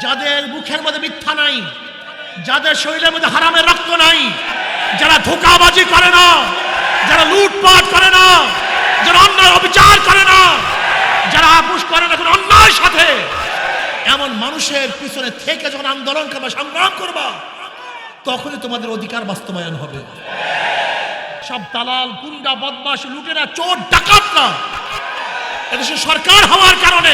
যাদের মুখের মধ্যে মিথ্যা নাই, যাদের শরীরের মধ্যে হারামের রক্ত নাই, যারা ধোঁকাবাজি করে না, যারা লুটপাট করে না, যারা অন্যায় অবিচার করে না, যারা আপোষ করে না কোনো অন্যায়ের সাথে, এমন মানুষের পিছনে থেকে যখন আন্দোলন করবা, সংগ্রাম করবা, তখনই তোমাদের অধিকার বাস্তবায়ন হবে। সব দালাল, গুন্ডা, বদমাশ, লুটেরা, চোর, ডাকাতরা এদেশে সরকার হওয়ার কারণে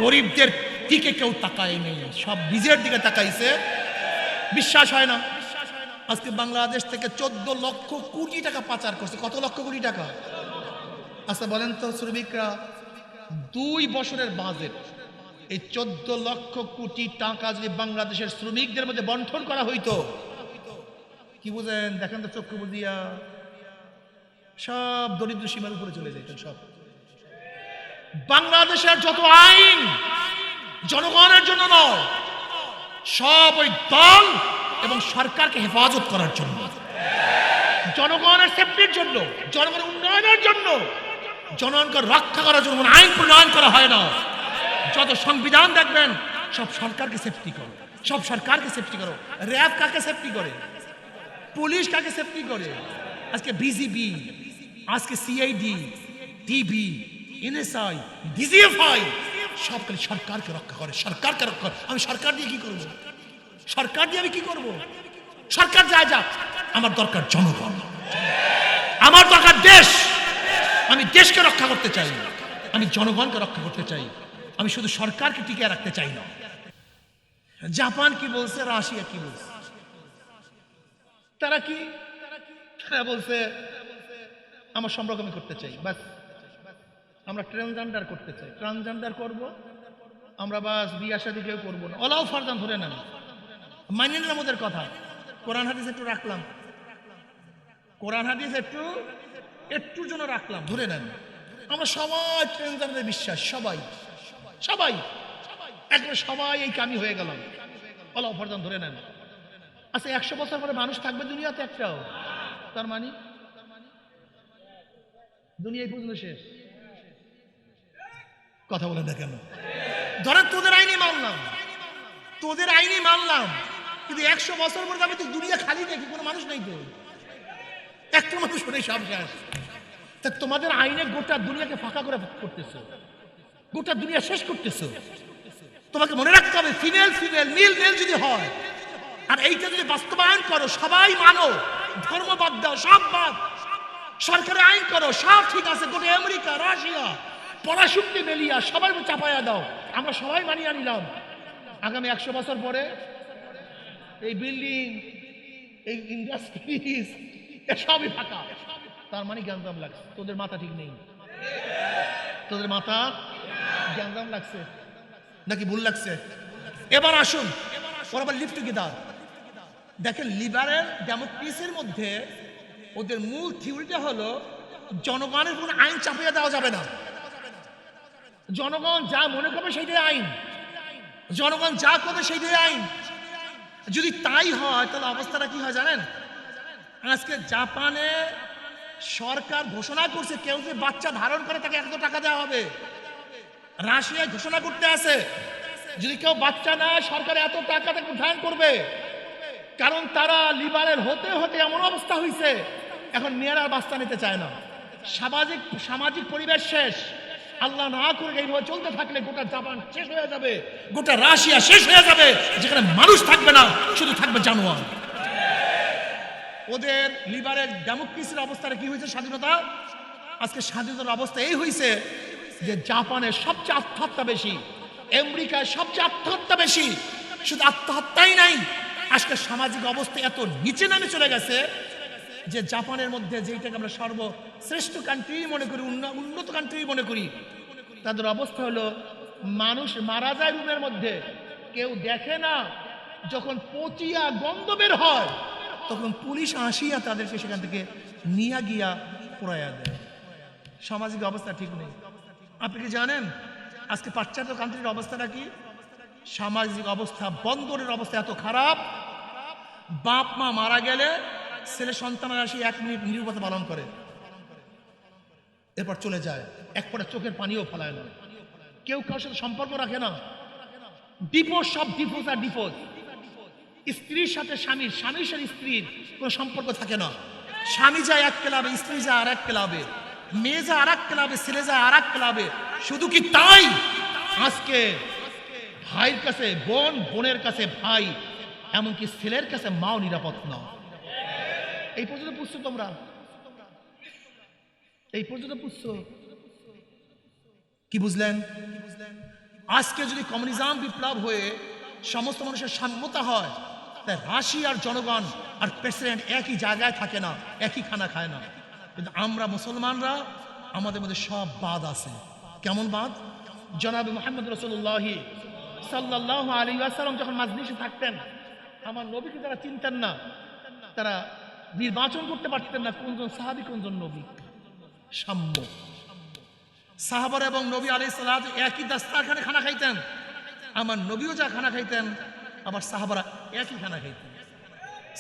গরিবদের দিকে কেউ তাকায় নেই, সব নিজের দিকে তাকাইছে। বিশ্বাস হয় না, আজকে বাংলাদেশ থেকে 14 লক্ষ কোটি টাকা পাচার করছে। কত লক্ষ কোটি টাকা? আচ্ছা বলেন তো শ্রমিকরা, 2 বছরের বাজেট, এই 14 লক্ষ কোটি টাকা যদি বাংলাদেশের শ্রমিকদের মধ্যে বন্টন করা হইতো, কি বুঝেন? দেখেন তো চক্ষু বুঝিয়া, সব দরিদ্র সীমার উপরে চলে যেত। সব বাংলাদেশের যত আইন জনগণের জন্য নয়, সব ওই দল এবং সরকারকে হেফাজত করার জন্য, জনগণের সেফটির জন্য, জনগণের উন্নয়নের জন্য, জনগণকে রক্ষা করার জন্য আইন প্রণয়ন করা হয় না। যত সংবিধান দেখবেন সব সরকারকে সেফটি করো, সব সরকারকে সেফটি করো। র্যাব কাকে সেফটি করে? পুলিশ কাকে সেফটি করে? আজকে বিজিবি, আজকে সিআইডি, টিবি, এনএসআই, ডিজিএফআই সব খালি সরকারকে রক্ষা করে, সরকারকে রক্ষা করে। আমি সরকার দিয়ে কি করব? সরকার দিয়ে আমি কি করব? সরকার যায় যাক, আমার দরকার জনগণ, আমার দরকার দেশ। আমি দেশকে রক্ষা করতে চাই, আমি জনগণকে রক্ষা করতে চাই, আমি শুধু সরকারকে টিকিয়ে রাখতে চাই না। জাপান কি বলছে, রাশিয়া কি বলছে? তারা কি তারা বলছে আমার সম্পর্ক আমি করতে চাই, বাস আমরা ট্রান্সজেন্ডার করতে চাই, ট্রান্সজেন্ডার করব আমরা, বাস বিয়ে শাদী কেউ করবো না। অলাও ফারদান ধরে নেন, মানিয়ে নিলাম ওদের কথা। কোরআন হাদিস একটু রাখলাম, কোরআন হাদিস একটুর জন্য রাখলাম, ধরে নেন আমরা সবাই ট্রান্সজেন্ডারে বিশ্বাস, সবাই সবাই একবার সবাই এই কামি হয়ে গেলাম, অলাও ফারদান ধরে নেন। আচ্ছা 100 বছর পরে মানুষ থাকবে দুনিয়াতে একটাও? তার মানে দুনিয়া এই পর্যন্ত শেষ। কথা বলে না কেন? ধরেন তোদের আইনি মানলাম, তোদের আইনি মানলাম, কিন্তু 100 বছর পরে আমি তো দুনিয়া খালি দেখি, কোনো মানুষ নেই তো, একটা মানুষ নেই, সব শেষ। তা তোমাদের আইনে গোটা দুনিয়াকে ফাঁকা করে করতেছো, গোটা দুনিয়া শেষ করতেছো। তোমাকে মনে রাখতে হবে ফিমেল ফিমেল, মেল মেল যদি হয়, আর এইটা যদি বাস্তবায়ন করো, সবাই মানো, ধর্ম বাদ দাও, সব বাদ, সরকারের আইন করো, সব ঠিক আছে, গোটা আমেরিকা, রাশিয়া, পরাশুক্তি বেলিয়া সবাই চাপাইয়া দাও, আমরা সবাই মানিয়ে নিলাম। আগামী 100 বছর পরে এই বিল্ডিং, এই ইন্ডাস্ট্রিজ সবই ফাঁকা। তার মানে গ্যাঞ্জাম লাগছে, তোদের মাথা ঠিক নেই, তোদের মাথা গ্যাঞ্জাম লাগছে নাকি ভুল লাগছে? এবার আসুন, ওরা আবার লিভ টুগেদার। দেখেন লিবারেল ডেমোক্রেসির মধ্যে ওদের মূল থিওরিটা হলো জনগণের কোনো আইন চাপিয়ে দেওয়া যাবে না, জনগণ যা মনে করবে সেইটাই আইন, জনগণ যা করবে সেইটাই আইন। যদি তাই হয় তাহলে অবস্থাটা কি হয় জানেন? আজকে জাপানে সরকার ঘোষণা করছে কেউ যদি বাচ্চা ধারণ করে তাকে 100 টাকা দেওয়া হবে। রাশিয়ায় ঘোষণা করতে আছে যদি কেউ বাচ্চা নেয় সরকার এত টাকা তাকে উঠান করবে, কারণ তারা লিবারেল হতে হতে এমন অবস্থা হয়েছে এখন মেয়েরা বাচ্চা নিতে চায় না। সামাজিক পরিবেশ শেষ। আল্লাহ না করে এইভাবে চলতে থাকলে গোটা জাপান শেষ হয়ে যাবে, গোটা রাশিয়া শেষ হয়ে যাবে, যেখানে মানুষ থাকবে না, শুধু থাকবে জানোয়ার। ওদের লিবারেল ডেমোক্রেসির অবস্থাটা কি হয়েছে? স্বাধীনতা, আজকে স্বাধীনতার অবস্থা এই হয়েছে যে জাপানের সবচেয়ে আত্মহত্যা বেশি, আমেরিকায় সবচেয়ে আত্মহত্যা বেশি। শুধু আত্মহত্যাই নাই, আজকে সামাজিক অবস্থা এত নিচে নামে চলে গেছে যে জাপানের মধ্যে যেটাকে আমরা সর্বশ্রেষ্ঠ কান্ট্রি মনে করি, উন্নত কান্ট্রি মনে করি, তাদের অবস্থা হলো মানুষ মারা যায় রুমের মধ্যে, কেউ দেখে না, যখন পচিয়া গন্ধ বের হয় তখন পুলিশ আসিয়া তাদেরকে সেখান থেকে নিয়ে গিয়া পোড়াইয়া দেয়। সামাজিক অবস্থা ঠিক নেই। আপনি কি জানেন আজকে পাশ্চাত্য কান্ট্রির অবস্থাটা কি? সামাজিক অবস্থা, বন্দরের অবস্থা এত খারাপ, বাপ মা মারা গেলে ছেলে সন্তানরা আসি 1 মিনিট নীরবতা পালন করে, এরপর চলে যায়, এক ফোঁটা চোখের পানিও ফেলায় না, কেউ কারোর সাথে সম্পর্ক রাখে না। ডিভোর্স, সব ডিভোর্স আর ডিভোর্স। স্ত্রীর সাথে স্বামীর, স্বামীর সাথে স্ত্রীর কোনো সম্পর্ক থাকে না। স্বামী যায় এক ক্লাবে, স্ত্রী যায় আর এক ক্লাবে, মেয়ে যায় আর এক ক্লাবে, ছেলে যায় আর এক ক্লাবে। শুধু কি তাই, আজকে ভাইয়ের কাছে বোন, বোনের কাছে ভাই, এমনকি ছেলের কাছে মাও নিরাপদ না। এই পর্যন্ত বুঝছো তোমরা? এই পর্যন্ত বুঝছো? কি বুঝলেন? আজকে যদি কমিউনিজম বিপ্লব হয়ে সমস্ত মানুষের সাম্যতা হয়, তাই রাশিয়ার জনগণ আর প্রেসিডেন্ট একই জায়গায় থাকে না, একই খানা খায় না। কিন্তু আমরা মুসলমানরা, আমাদের মধ্যে সব বাদ আছে। কেমন বাদ? জনাবে মুহাম্মদ রাসূলুল্লাহ সাল্লাল্লাহু আলাইহি ওয়াসাল্লাম যখন মাজলিসে থাকতেন, আমার নবীকে যারা চিনতেন না, তারা নির্বাচন করতে পারতেন না কোনজন সাহাবী কোনজন নবী। সাম্য। সাহাবারা এবং নবী আলাইহিস সালাত একই দাস্তারখানে খানা খাইতেন। আমার নবীও যা খানা খাইতেন, আবার সাহাবারা একই খানা খাইতেন।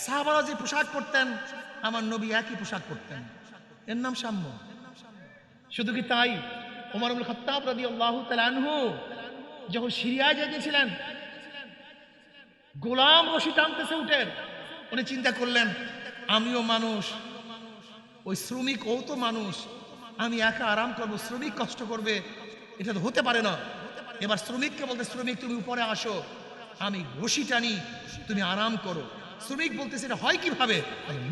সাহাবারা যে পোশাক পরতেন, আমার নবী একই পোশাক পরতেন। এর নাম সাম্য। শুধু কি তাই, ওমর ইবনে খাত্তাব রাদিয়াল্লাহু তাআলা আনহু যখন সিরিয়ায় গিয়েছিলেন, গোলাম রশি টানতেছে উটের, উনি চিন্তা করলেন আমিও মানুষ, ওই শ্রমিক ও তো মানুষ, আমি একা আরাম করবো, শ্রমিক কষ্ট করবে, এটা তো হতে পারে না। এবার শ্রমিককে বলতে, শ্রমিক তুমি উপরে আসো, আমি রশি টানি, তুমি আরাম করো। শ্রমিক বলতেছে এটা হয় কিভাবে?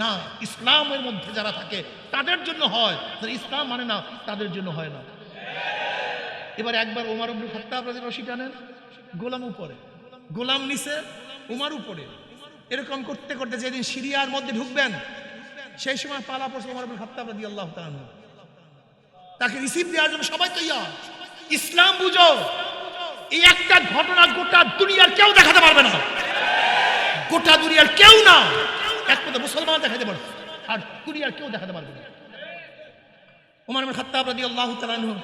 না, ইসলামের মধ্যে যারা থাকে তাদের জন্য হয়, যারা ইসলাম মানে না তাদের জন্য হয় না। এবার একবার ওমর ইবনে খাত্তাব রশি টানেন, গোলাম উপরে, গোলাম নিচে, উমার উপরে। এরকম করতে করতে যেদিন সিরিয়ার মধ্যে ঢুকবেন, সেই সময় পালা পড়ছে ওমর ইবনে খাত্তাব রাদিয়াল্লাহু তাআলা আনহু। তাকে রিসিভ দেওয়ার জন্য সবাই তৈয়ার। ইসলাম বুঝো, এই একটা ঘটনা গোটা দুনিয়ার কেউ দেখাতে পারবে না, গোটা দুনিয়ার কেউ না, একমাত্র মুসলমান দেখাতে পারবে, আর দুনিয়ার কেউ দেখাতে পারবে না। ওমর ইবনে খাত্তাব রাদিয়াল্লাহু তাআলা আনহু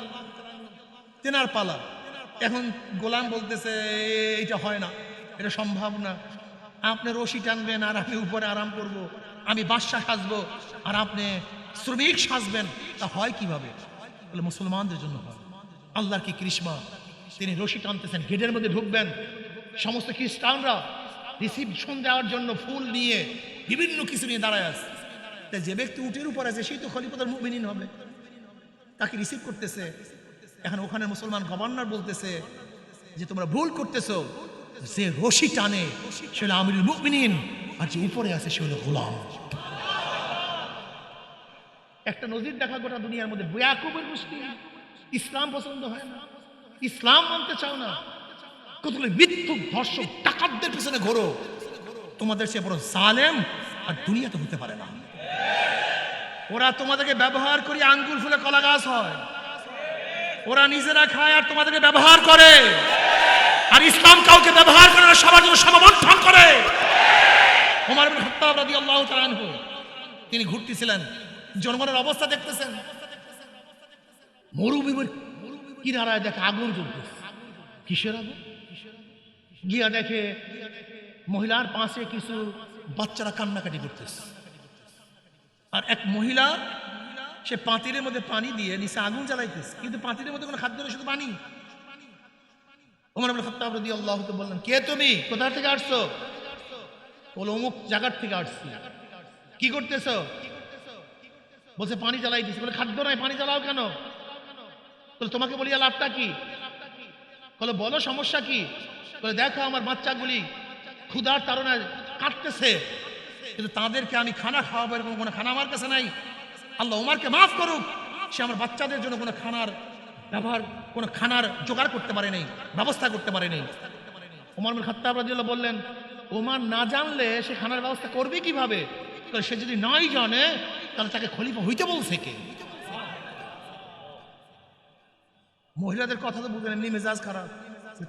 তেনার পালা। এখন গোলাম বলতেছে এটা হয় না, এটা সম্ভব না, আপনি রশি টানবেন আর আমি উপরে আরাম করব, আমি বাদশা সাজবো আর আপনি শ্রমিক সাজবেন, তা হয় কিভাবে? বলে মুসলমানদের জন্য হয়। আল্লাহর কি কৃষ্মা, তিনি রশি টানতেছেন, গেটের মধ্যে ঢুকবেন, সমস্ত খ্রিস্টানরা রিসিপশন দেওয়ার জন্য ফুল নিয়ে বিভিন্ন কিছু নিয়ে দাঁড়ায় আছে। তাই যে ব্যক্তি উটের উপর আছে সেই তো খলিফাতুল মুমিনিন হবে, তাকে রিসিভ করতেছে। এখন ওখানে মুসলমান গভর্নর বলতেছে যে তোমরা ভুল করতেছো, যে রশি টানে সে হলো আমিরুল মুমিনিন, আর যে উপরে আছে সে হলো গোলাম। একটা নজির দেখা গোটা দুনিয়ার মধ্যে, ইয়াকুবের গোষ্ঠী ইসলাম পছন্দ হয় না, ইসলাম মানতে চাও না, কতগুলো মিথ্যুক ধর্ষক ডাকাতদের পিছনে ঘোরো, তোমাদের সে বড় জালেম আর দুনিয়াতে হতে পারে না। ওরা তোমাদেরকে ব্যবহার করে আঙ্গুল ফুলে কলা গাছ হয়, ওরা নিজেরা খায় আর তোমাদেরকে ব্যবহার করে, আর ইসলাম কাউকে ব্যবহার করে না, সবার জন্য সমবন্টন করে। ওমর ইবনে খাত্তাব রাদিয়াল্লাহু তাআলা আনহু তিনি ঘুরতেছিলেন, জনগণের অবস্থা দেখতেছেন, মরুভূমির কিনারায় দেখে আগুন জ্বলতেছে। কিসের আগুন? গিয়া দেখে মহিলার পাশে কিছু বাচ্চারা কান্নাকাটি করতেছে, আর এক মহিলা সে পাতিলের মধ্যে পানি দিয়ে নিচে আগুন জ্বালাইতেছে, কিন্তু পাতিলের মধ্যে কোনো খাদ্য নেই, শুধু পানি। ওমর ইবনে খাত্তাব রাদিয়াল্লাহু তাআলা বললেন, কে তুমি, কোথা থেকে আসছো? বলে অমুক জায়গার থেকে আসছি। কি করতেছো? বলছে পানি জ্বালাইতেছি। বলে খাদ্য নাই, পানি জ্বালাও কেন? বলে তোমাকে বলিয়া লাভটা কি? বলে বলো সমস্যা কি? বলে দেখো আমার বাচ্চাগুলি ক্ষুধার তাড়নায় কাটতেছে, কিন্তু তাদেরকে আমি খানা খাওয়াবো এরকম কোনো খানা আমার কাছে নাই। আল্লাহ ওমরকে মাফ করুক, সে আমার বাচ্চাদের জন্য কোনো খানার ব্যবহার, কোনো খানার জোগাড় করতে পারে নাই, ব্যবস্থা করতে পারে নাই। ওমর ইবনে খাত্তাব রাদিয়াল্লাহু বললেন, ওমর না জানলে সে খানার ব্যবস্থা করবে কিভাবে? সে যদি নাই জানে তাহলে তাকে খলিফা হইতে বলছে কে? মহিলাদের কথা তো বুঝলেন, এমনি মেজাজ খারাপ,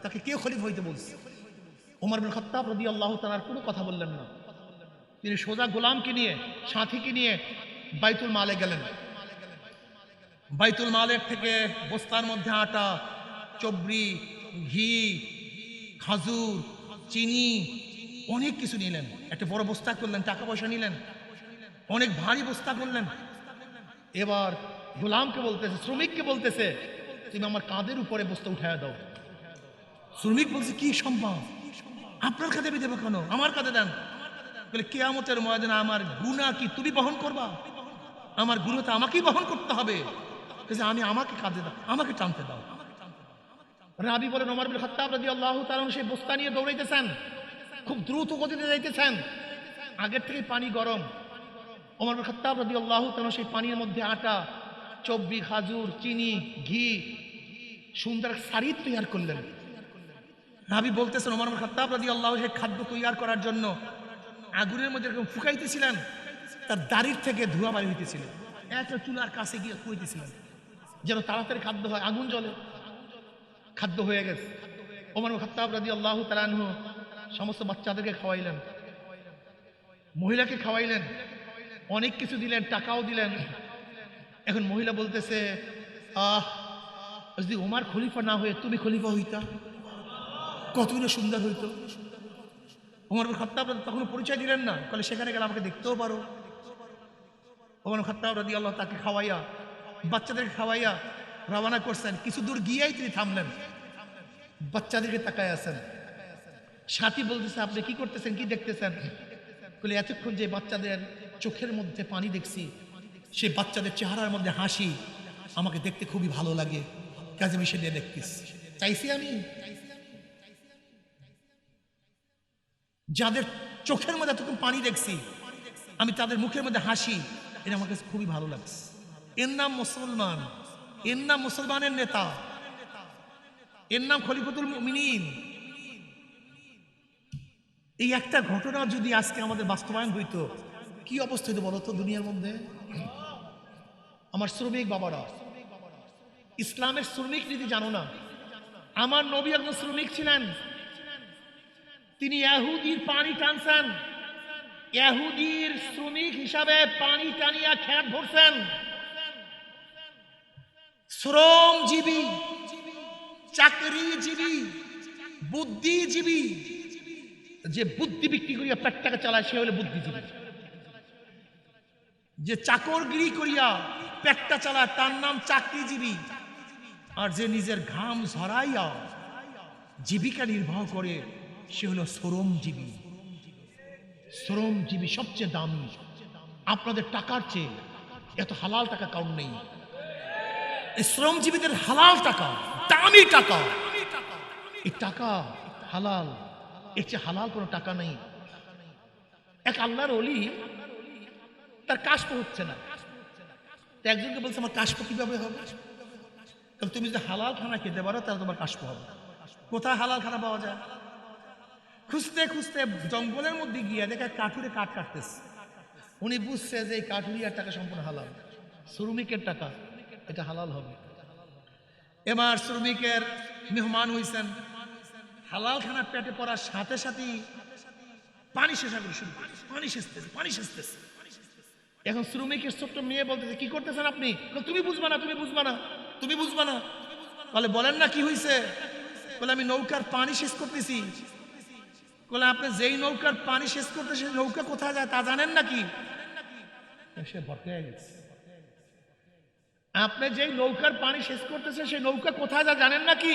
তাকে কে খলিফা হইতে বলছে? ওমর ইবনে খাত্তাব রাদিয়াল্লাহু তাআলা কোনো কথা বললেন না, তিনি সোজা গোলামকে নিয়ে, সাথীকে নিয়ে বাইতুল মালে গেলেন। বাইতুল মালের থেকে বস্তার মধ্যে আটা, চবরি, ঘি, খাজুর, চিনি, অনেক কিছু নিলেন। একটা বড় বস্তা করলেন, টাকা পয়সা নিলেন, অনেক ভারী বস্তা করলেন। এবার গোলামকে বলতেছে, শ্রমিককে বলতেছে, তুমি আমার কাঁধের উপরে বস্তা উঠায় দাও। শ্রমিক বলছে কি সম্ভব, আপনার কাঁধে আমি দেবো কেন, আমার কাঁধে দেন। বলে কিয়ামতের ময়দানে আমার গুনাহ কি তুমি বহন করবা? আমার গুনাহ তো আমাকেই বহন করতে হবে। আমি আমাকে কাঁধে দাও, আমাকে টানতে দাও। রাবি বলেন ওমর ইবনে খাত্তাব রাদিয়াল্লাহু তাআলা সেই বস্তা নিয়ে দৌড়াইতেছেন, খুব দ্রুত গতিতে যাইতেছেন, আগের থেকে পানি গরম। ওমর ইবনে খাত্তাব রাদিয়াল্লাহু তাআলা সেই পানির মধ্যে আটা, চব্বি, খাজুর, চিনি, ঘি সুন্দর সারিদ তৈরি করলেন। রাবি বলতেছেন ওমর ইবনে খাত্তাব রাদিয়াল্লাহু সেই খাদ্য তৈরি করার জন্য আগুনের মধ্যে এরকম ফুকাইতেছিলেন, তার দাড়ির থেকে ধোঁয়া বাড়ি হইতেছিল, একটা চুলার কাছে গিয়ে খুঁইতেছিলেন যেন তাড়াতাড়ি খাদ্য হয়, আগুন জ্বলে। খাদ্য হয়ে গেছে। ওমর ইবনে খাত্তাব রাদিয়াল্লাহু তাআলা আনহু সমস্ত বাচ্চাদেরকে খাওয়াইলেন, মহিলাকে খাওয়াইলেন, অনেক কিছু দিলেন, টাকাও দিলেন। এখন মহিলা বলতেছে যদি ওমর খলিফা না হয়ে তুমি খলিফা হইতা কতই না সুন্দর হইতো। ওমর ইবনে খাত্তাব তখন পরিচয় দিলেন না, বলে সেখানে গেলে আমাকে দেখতেও পারো। ওমর ইবনে খাত্তাব রাদিয়াল্লাহু তাকে খাওয়াইয়া, বাচ্চাদেরকে খাওয়াইয়া রওনা করছেন। কিছু দূর গিয়েই তিনি থামলেন, বাচ্চাদেরকে তাকায় আছেন। সাথী বলতেছে আপনি কি করতেছেন, কি দেখতেছেন? বলে এতক্ষণ যে বাচ্চাদের চোখের মধ্যে পানি দেখছি, সে বাচ্চাদের চেহারার মধ্যে হাসি আমাকে দেখতে খুবই ভালো লাগে, কাজে আমি সেটা দেখতেছি। চাইছি আমি যাদের চোখের মধ্যে এতক্ষণ পানি দেখছি, আমি তাদের মুখের মধ্যে হাসি, এটা আমার কাছে খুবই ভালো লাগছে। এর নাম মুসলমান, এর নাম মুসলমানের নেতা, এর নাম খলিফাতুল মুমিনিন। এই একটা ঘটনা যদি আজকে আমাদের বাস্তবায়ন হইতো, কি অবস্থা হইতো বলতো দুনিয়ার মধ্যে? আমার শ্রমিক বাবারা, ইসলামের শ্রমিক নীতি জানো না। আমার নবী একজন শ্রমিক ছিলেন, তিনি ইহুদির পানি টানছেন, ইহুদির শ্রমিক হিসাবে পানি টানিয়া খেত ভরছেন। শ্রমজীবী, চাকরিজীবী, বুদ্ধিজীবী, যে বুদ্ধি বিক্রি করিয়া পেটটাকে চালায় সে হলো বুদ্ধিজীবী। যে চাকরগিরি করিয়া পেটটা চালায় তার নাম চাকরিজীবী। আর যে নিজের ঘাম ঝরাইয়া জীবিকা নির্বাহ করে সে হলো শ্রমজীবী। শ্রমজীবী সবচেয়ে দামি। আপনাদের টাকার চেয়ে এত হালাল টাকা কাউন্ট নেই। এই শ্রমজীবীদের হালাল টাকা, দামি টাকা, এই টাকা হালাল, এর চেয়ে হালাল কোনো টাকা নেই। এক আল্লাহর ওলি, তার কাশফ হচ্ছে না, একজনকে বলছে আমার কাশফ কিভাবে হবে? তাহলে তুমি যদি হালাল খানা খেতে পারো তাহলে তোমার কাশফ হবে। কোথায় হালাল খানা পাওয়া যায়? খুঁজতে খুঁজতে জঙ্গলের মধ্যে গিয়ে দেখে কাঠুরে কাঠ কাটতেছে। উনি বুঝছে যে এই কাঠুরিয়ার টাকা সম্পূর্ণ হালাল, শ্রমিকের টাকা, এটা হালাল হবে। এবার শ্রমিকের মেহমান হয়েছেন, হালাল খানা পেটে পড়ার সাথে সাথেই পানি শেষা করে শুরু করছে, পানি সেচতেছে, পানি সেচতেছে। এখন শ্রমিকের ছোট্ট মেয়ে বলতেছে কি করতেছেন আপনি? তুমি বুঝবা না, তুমি বুঝবা না, তুমি বুঝবা না। বলে বলেন না কি হয়েছে? বলে আমি নৌকার পানি শেষ করতেছি। বলে আপনি যেই নৌকার পানি শেষ করতেছেন নৌকা কোথায় যায় তা জানেন নাকি? সে ভর্তি হয়ে গেছে। আপনি যেই নৌকার পানি শেষ করতেছেন সেই নৌকা কোথায় যায় জানেন নাকি?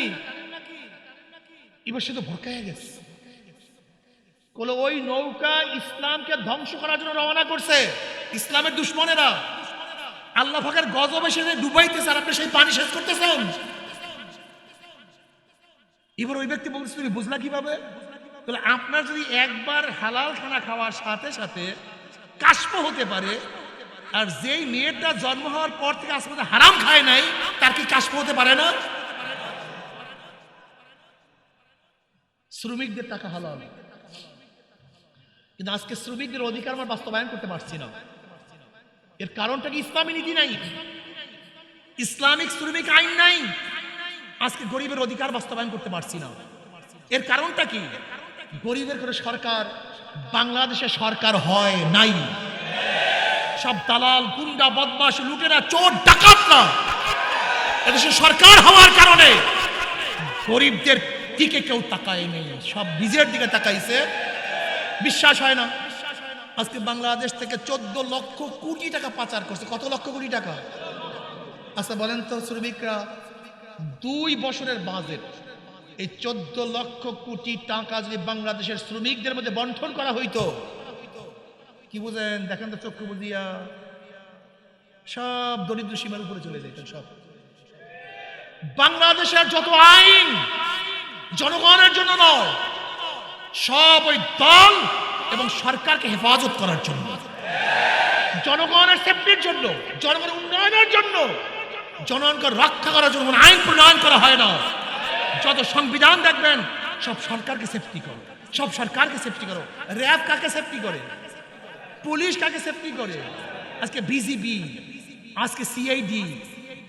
এবার সে তো ভরকায় গেছে। বলে ওই নৌকা ইসলামকে ধ্বংস করার জন্য রওনা করছে। ইসলামের দুশ্মনেরা আল্লাহ পাকের গজবে সে ডুবাইতেছে, আর আপনি সেই পানি শেষ করতেছেন। এবার ওই ব্যক্তি বলছে তুমি বুঝলা কিভাবে? তাহলে আপনার যদি একবার হালাল খানা খাওয়ার সাথে সাথে কাশফ হতে পারে, আর যেই মেয়েটা জন্ম হওয়ার পর থেকে আজ পর্যন্ত হারাম খায় নাই তার কি কাশফ হতে পারে না? শ্রমিকদের টাকা হালাল, কিন্তু আজকে শ্রমিকদের অধিকার আমরা বাস্তবায়ন করতে পারছি না। এর কারণটা কি? ইসলামী নীতি নাই, ইসলামিক শ্রমিক আইন নাই। আজকে গরিবের অধিকার বাস্তবায়ন করতে পারছি না। এর কারণটা কি? গরিবের করে সরকার বাংলাদেশে সরকার হয় নাই। সব দালাল, গুন্ডা, বদমাশ, লুটেরা, চোর, ডাকাতরা এদেশে সরকার হওয়ার কারণে গরিবদের দিকে কেউ তাকায় নেই, সব নিজের দিকে তাকাইছে। বিশ্বাস হয় না? আজকে বাংলাদেশ থেকে 14 লক্ষ কোটি টাকা পাচার করছে। কত লক্ষ কোটি টাকা? আচ্ছা বলেন তো, শ্রমিকরা 2 বছরের বাজেট এই 14 লক্ষ কোটি টাকা যদি বাংলাদেশের শ্রমিকদের মধ্যে বন্টন করা হইতো, কি বুঝেন দেখেন তো চক্ষু বুঝিয়া, সব দরিদ্র সীমার উপরে চলে যেতেন। সব বাংলাদেশের যত আইন জনগণের জন্য নয়, সব ওই দল এবং সরকারকে হেফাজত করার জন্য, জনগণের সেফটির জন্য, জনগণের উন্নয়নের জন্য, জনগণকে রক্ষা করার জন্য আইন প্রণয়ন করা হয় না। যত সংবিধান দেখবেন সব সরকারকে সেফটি করো, সব সরকারকে সেফটি করো। র্যাব কাকে সেফটি করে? পুলিশ কাকে সেফটি করে? আজকে বিজিবি, আজকে সিআইডি,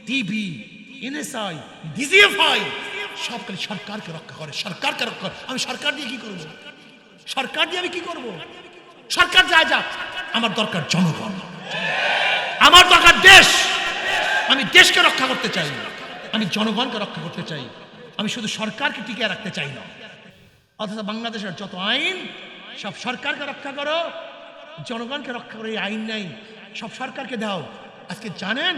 টিবি, এনএসআই, ডিজিএফআই সব খালি সরকারকে রক্ষা করে, সরকারকে রক্ষা করে। আমি সরকার দিয়ে কি করব? সরকার দিয়ে আমি কি করব? সরকার যায় যাক, আমার দরকার জনগণ, আমার দরকার দেশ। আমি দেশকে রক্ষা করতে চাই, আমি জনগণকে রক্ষা করতে চাই, আমি শুধু সরকারকে টিকিয়ে রাখতে চাই না। অথচ বাংলাদেশের যত আইন সব সরকারকে রক্ষা করো, জনগণকে রক্ষা করো, এই আইন নাই, সব সরকারকে দাও। আজকে জানেন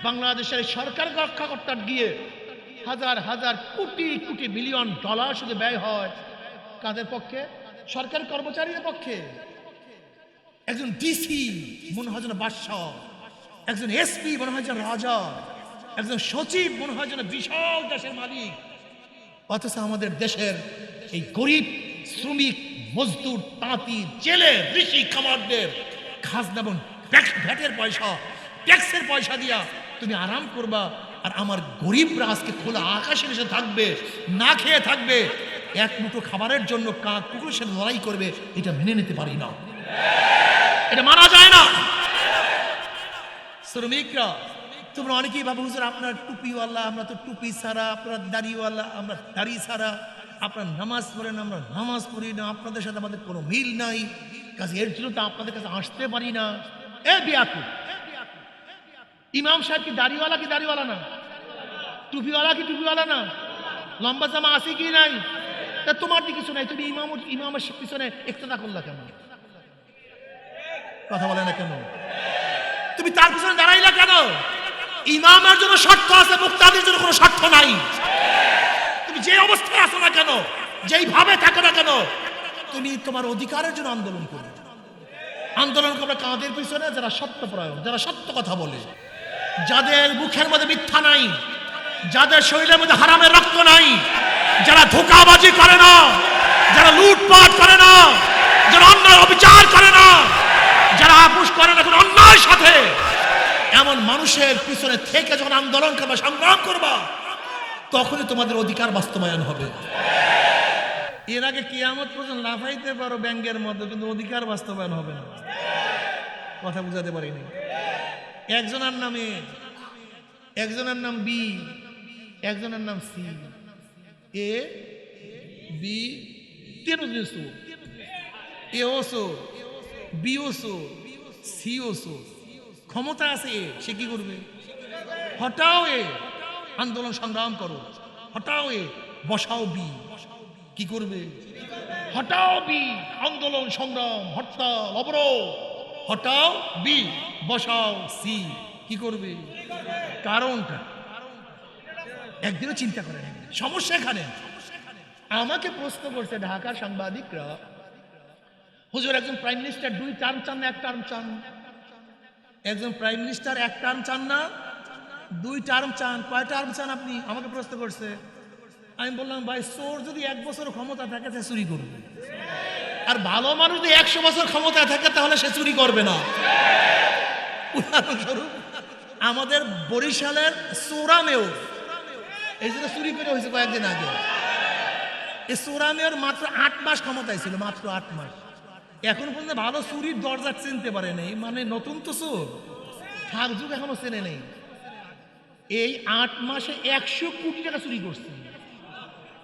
বাংলাদেশের সরকারকে রক্ষা করতে গিয়ে হাজার হাজার কোটি কোটি বিলিয়ন ডলার শুধু ব্যয় হয় কাদের পক্ষে? সরকারি কর্মচারীদের পক্ষে। একজন ডিসি মনে হয় যেন বাদশাহ, একজন এসপি মনে হয় যেন রাজা, একজন সচিব মনে হয় যেন বিশাল দেশের মালিক। অথচ আমাদের দেশের এই গরিব শ্রমিক, মজদুর, তাঁতি, জেলে, ঋষি খামারদের খাজনা এবং ভ্যাটের পয়সা, ট্যাক্সের পয়সা দিয়া তুমি আরাম করবা, আর আমার গরিবরা আজকে খোলা আকাশের এসে থাকবে, না খেয়ে থাকবে, এক মুঠো খাবারের জন্য কাক কুকুরের সাথে লড়াই করবে। এটা মেনে নিতে পারি না, এটা মানা যায় না। শ্রমিকরা তোমরা অনেকেই ভাবো হুজুর আপনার টুপিওয়ালা, আমরা তো টুপি ছাড়া, আপনার দাড়িওয়ালা, আমরা দাড়ি ছাড়া, আপনার নামাজ পড়েন, আমরা নামাজ পড়ি না, আপনাদের সাথে আমাদের কোনো মিল নাই, কাজে এর জন্য তো আপনাদের কাছে আসতে পারি না। এ বিয়াকু, ইমাম সাহেব কি দাড়িওয়ালা না? টুপিওয়ালা কি টুপিওয়ালা না? লম্বা জামা আছে কি নাই? তা তোমার তো কিছু নাই, তুমি ইমামের পিছনে ইক্তেদা করলা কেন? কথা বলে না কেন? তুমি তার পিছনে দাঁড়াইলা কেন? ইমামের জন্য স্বার্থ আছে, মুক্তাদির জন্য কোনো স্বার্থ নাই। তুমি যে অবস্থায় আছো না কেন, যেইভাবে থাকো না কেন, তুমি তোমার অধিকারের জন্য আন্দোলন করো। আন্দোলন করবে কাদের পিছনে? যারা সত্য প্রয়োগ, যারা সত্য কথা বলে, যাদের মুখের মধ্যে মিথ্যা নাই, যাদের শরীরের মধ্যে হারামের রক্ত নাই, যারা ধোঁকাবাজি করে না, যারা লুটপাট করে না, যারা অন্যায় অবিচার করে না, যারা আপোষ করে না কোনো অন্যায়ের সাথে, এমন মানুষের পিছনে থেকে যখন আন্দোলন করবা, সংগ্রাম করবা, তখনই তোমাদের অধিকার বাস্তবায়ন হবে। এর আগে কিয়ামত পর্যন্ত লাফাইতে পারো ব্যাংকের মধ্যে, কিন্তু অধিকার বাস্তবায়ন হবে না। কথা বুঝাতে পারিনি। একজনের নামে, একজনের নাম বি, একজনের নাম সি, এ বি, তিনশো, এ ওসো, বি ওসো, সি ওসো। ক্ষমতা আছে এ, সে কি করবে? হটাও এ, আন্দোলন সংগ্রাম করো, হটাও এ, বসাও বি, কি করবে? হটাও বি, আন্দোলন সংগ্রাম, হরতাল, অবরোধ, হটাও বি, বসাও সি, কি করবে? কারণটা একদিনও চিন্তা করেন। সমস্যা এখানে। আমাকে প্রশ্ন করছে ঢাকার সাংবাদিকরা, হুজুর একজন প্রাইম মিনিস্টার 2 টার্ম চান না 1 টার্ম চান? একজন প্রাইম মিনিস্টার 1 টার্ম চান না 2 টার্ম চান? কয় টার্ম চান আপনি? আমাকে প্রশ্ন করছে। আমি বললাম ভাই, চোর যদি 1 বছর ক্ষমতা থাকে সে চুরি করবে, আর ভালো মানুষ যদি 100 বছর ক্ষমতা থাকে তাহলে সে চুরি করবে না। উদাহরণস্বরূপ আমাদের বরিশালের চোরা মেয়র, এই জন্য চুরি করে হয়েছে কয়েকদিন আগে। এই চোরা মেয়র মাত্র 8 মাস ক্ষমতায় ছিল, মাত্র 8 মাস। এখন পর্যন্ত ভালো চুরির দরজা চিনতে পারে নেই, মানে নতুন তো চোর, ফাঁক যুগ এখনো চেনে নেই। এই 8 মাসে 100 কোটি টাকা চুরি করছে।